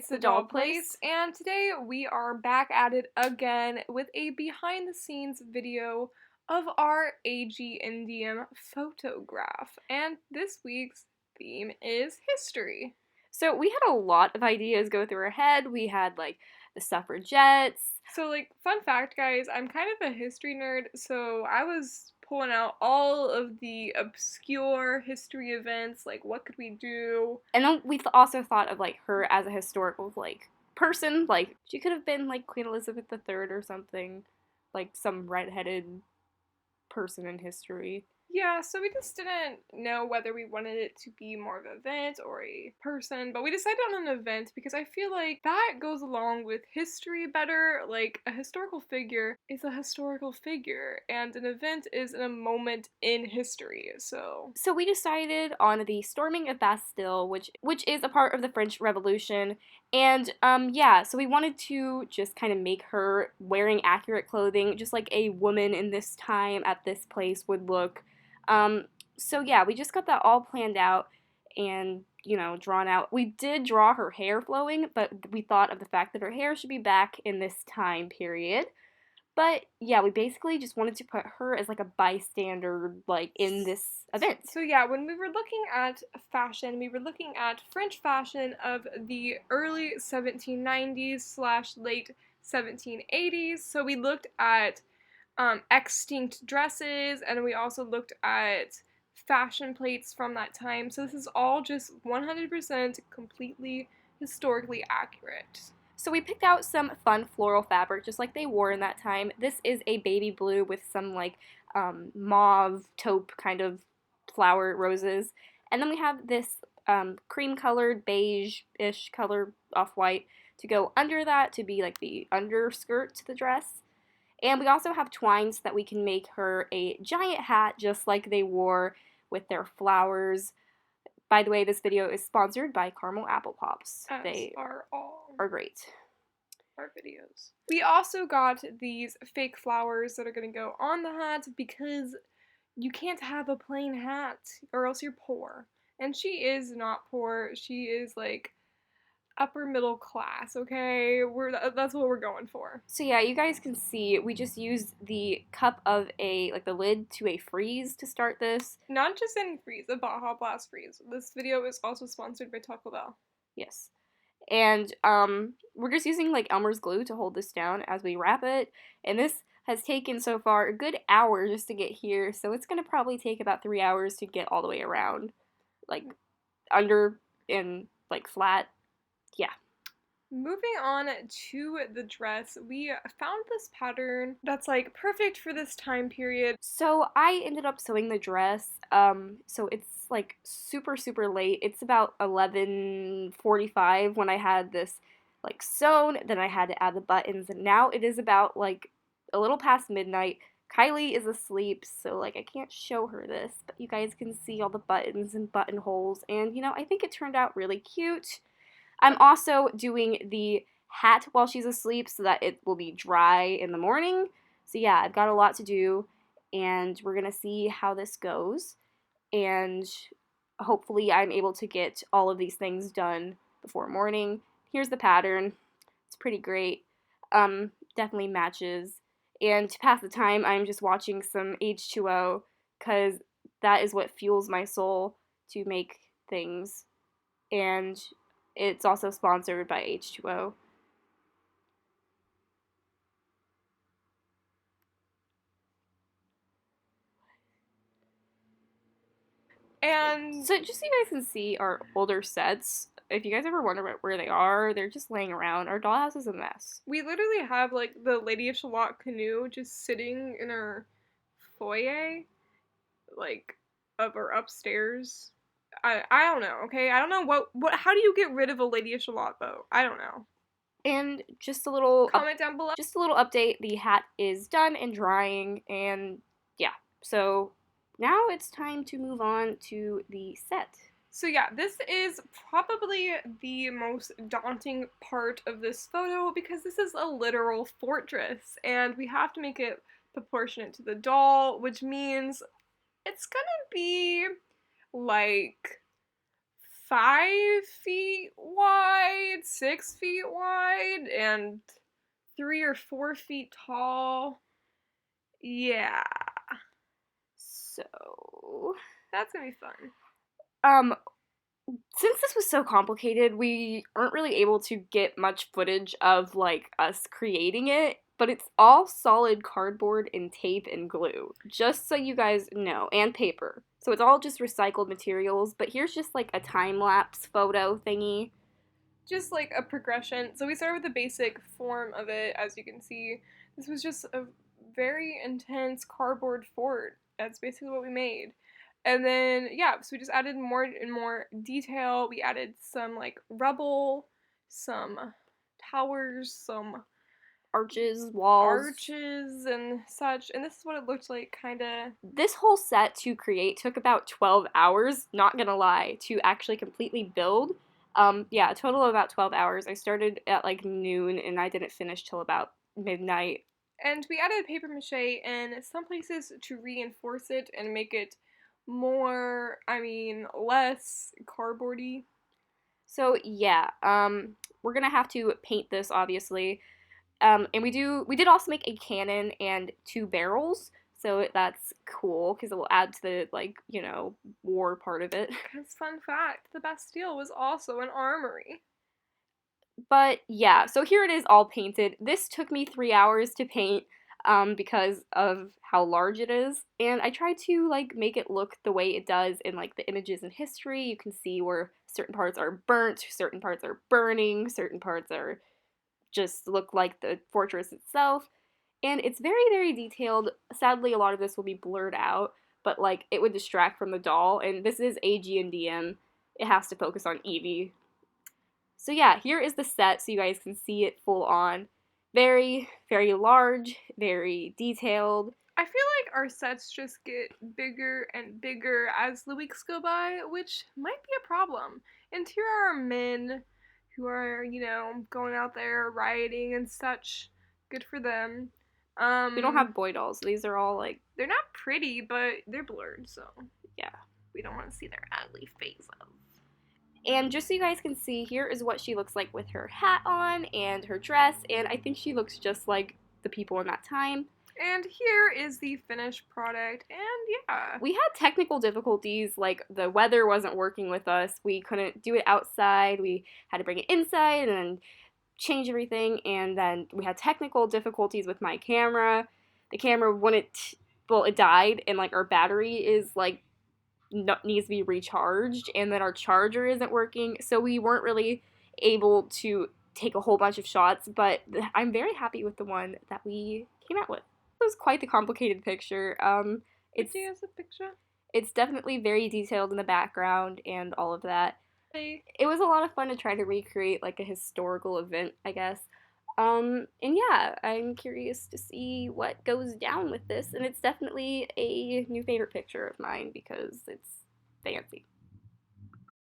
it's the Doll Place, and today we are back at it again with a behind-the-scenes video of our AGNDM photograph, and this week's theme is history. So we had a lot of ideas go through our head. We had, like, the suffragettes. So, fun fact, guys, I'm kind of a history nerd, so I was pulling out all of the obscure history events, like, what could we do? And then we also thought of, like, her as a historical, like, person. Like, she could have been, like, Queen Elizabeth III or something. Like, some redheaded person in history. Yeah, so we just didn't know whether we wanted it to be more of an event or a person, but we decided on an event because I feel like that goes along with history better. Like, a historical figure is a historical figure, and an event is a moment in history, so... So we decided on the storming of Bastille, which is a part of the French Revolution, and, yeah, so we wanted to just kind of make her wearing accurate clothing, just like a woman in this time at this place would look. So yeah, we just got that all planned out and, drawn out. We did draw her hair flowing, but we thought of the fact that her hair should be back in this time period. But yeah, we basically just wanted to put her as like a bystander, like, in this event. So yeah, when we were looking at fashion, we were looking at French fashion of the early 1790s slash late 1780s. So we looked at extinct dresses, and we also looked at fashion plates from that time. So this is all just 100% completely historically accurate. So we picked out some fun floral fabric, just like they wore in that time. This is a baby blue with some, like, mauve taupe kind of flower roses. And then we have this cream-colored, beige-ish color, off-white, to go under that to be, like, the underskirt to the dress. And we also have twines that we can make her a giant hat just like they wore with their flowers. By the way, this video is sponsored by Caramel Apple Pops. They are great. Our videos. We also got these fake flowers that are going to go on the hat because you can't have a plain hat or else you're poor. And she is not poor. She is, like, upper middle class, okay? That's what we're going for. So yeah, you guys can see we just used the cup of the lid to a freeze to start this. Not just any freeze, a Baja Blast freeze. This video is also sponsored by Taco Bell. Yes. And we're just using, like, Elmer's glue to hold this down as we wrap it. And this has taken so far a good hour just to get here, so it's gonna probably take about 3 hours to get all the way around, like, under and, like, flat. Yeah. Moving on to the dress, we found this pattern that's, like, perfect for this time period. So I ended up sewing the dress, so it's, like, super, super late. It's about 11:45 when I had this, like, sewn, then I had to add the buttons, and now it is about, like, a little past midnight. Kylie is asleep, so, like, I can't show her this, but you guys can see all the buttons and buttonholes, and, I think it turned out really cute. I'm also doing the hat while she's asleep so that it will be dry in the morning. So yeah, I've got a lot to do, and we're going to see how this goes. And hopefully I'm able to get all of these things done before morning. Here's the pattern. It's pretty great. Definitely matches. And to pass the time, I'm just watching some H2O because that is what fuels my soul to make things. And it's also sponsored by H2O. And so just so you guys can see our older sets, if you guys ever wonder where they are, they're just laying around. Our dollhouse is a mess. We literally have, like, the Lady of Shalott canoe just sitting in our foyer, like, of our upstairs. I don't know, okay? I don't know what how do you get rid of a Lady of Shalott boat? I don't know. And just a little comment down below. Just a little update. The hat is done and drying, and yeah. So now it's time to move on to the set. So yeah, this is probably the most daunting part of this photo because this is a literal fortress and we have to make it proportionate to the doll, which means it's gonna be like 5 feet wide, 6 feet wide, and 3 or 4 feet tall. Yeah, So, that's gonna be fun. um, since this was so complicated, we aren't really able to get much footage of like us creating it, but it's all solid cardboard and tape and glue, just so you guys know, and paper. So it's all just recycled materials, but here's just like a time-lapse photo thingy. Just like a progression. So we started with the basic form of it, as you can see. This was just a very intense cardboard fort. That's basically what we made. And then, yeah, so we just added more and more detail. We added some like rubble, some towers, some Arches, walls. arches, and such. And this is what it looked like, kind of. This whole set to create took about 12 hours, not gonna lie, to actually completely build. Yeah, a total of about 12 hours. I started at like noon and I didn't finish till about midnight. And we added paper mache in some places to reinforce it and make it more, less cardboardy. So yeah, we're gonna have to paint this obviously. And we did also make a cannon and 2 barrels, so that's cool because it will add to the like war part of it. Because, fun fact, the Bastille was also an armory. But yeah, so here it is all painted. This took me 3 hours to paint because of how large it is, and I tried to like make it look the way it does in like the images in history. You can see where certain parts are burnt, certain parts are burning, certain parts are just look like the fortress itself. And it's very, very detailed. Sadly, a lot of this will be blurred out, but like it would distract from the doll. And this is AGNDM. It has to focus on Evie. So yeah, here is the set so you guys can see it full on. Very, very large, very detailed. I feel like our sets just get bigger and bigger as the weeks go by, which might be a problem. And here are men who are, going out there rioting and such. Good for them. We don't have boy dolls. These are all like, they're not pretty, but they're blurred, so yeah. we don't want to see their ugly faces. And just so you guys can see, here is what she looks like with her hat on and her dress, and I think she looks just like the people in that time. And here is the finished product, and yeah. We had technical difficulties, like the weather wasn't working with us. We couldn't do it outside. We had to bring it inside and then change everything, and then we had technical difficulties with my camera. The camera wouldn't, well, it died, and like our battery is like needs to be recharged, and then our charger isn't working, so we weren't really able to take a whole bunch of shots, but I'm very happy with the one that we came out with. It was quite the complicated picture. It's a picture. It's definitely very detailed in the background and all of that. It was a lot of fun to try to recreate like a historical event, I guess. And yeah, I'm curious to see what goes down with this, and it's definitely a new favorite picture of mine because it's fancy.